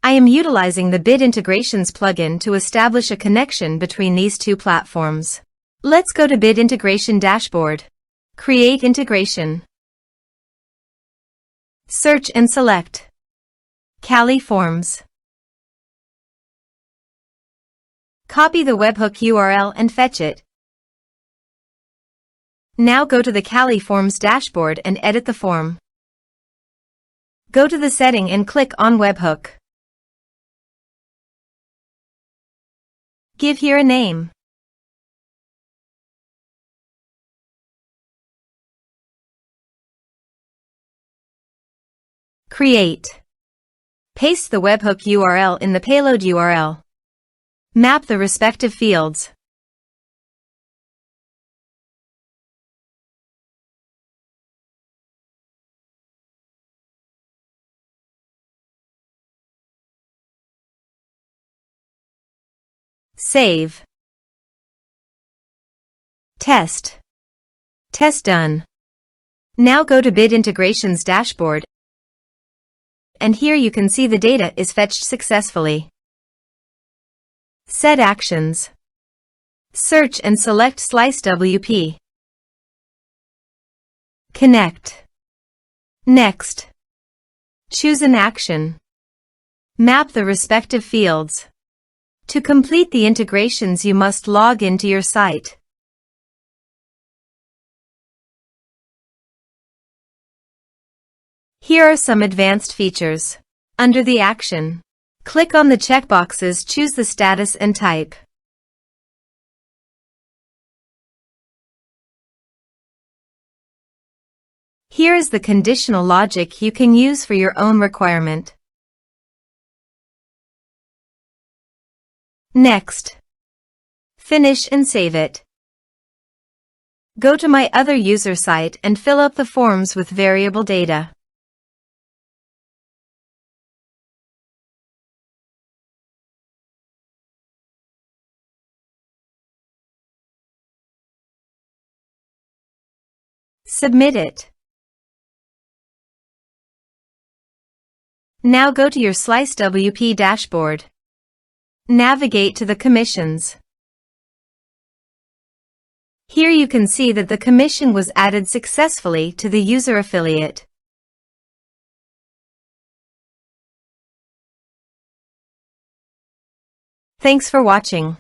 I am utilizing the Bid Integrations plugin to establish a connection between these two platforms. Let's go to Bid Integration Dashboard. Create Integration. Search and select Cali Forms. Copy the webhook URL and fetch it. Now go to the Cali Forms dashboard and edit the form. Go to the setting and click on Webhook. Give here a name. Create. Paste the webhook URL in the payload URL. Map the respective fields. Save. Test. Test done. Now go to Bid Integrations dashboard, and here you can see the data is fetched successfully. Set actions. Search and select SliceWP. Connect. Next. Choose an action. Map the respective fields. To complete the integrations, you must log into your site. Here are some advanced features. Under the action, click on the checkboxes, choose the status and type. Here is the conditional logic you can use for your own requirement. Next. Finish and save it. Go to my other user site and fill up the forms with variable data. Submit it. Now go to your SliceWP dashboard. Navigate to the commissions. Here you can see that the commission was added successfully to the user affiliate. Thanks for watching.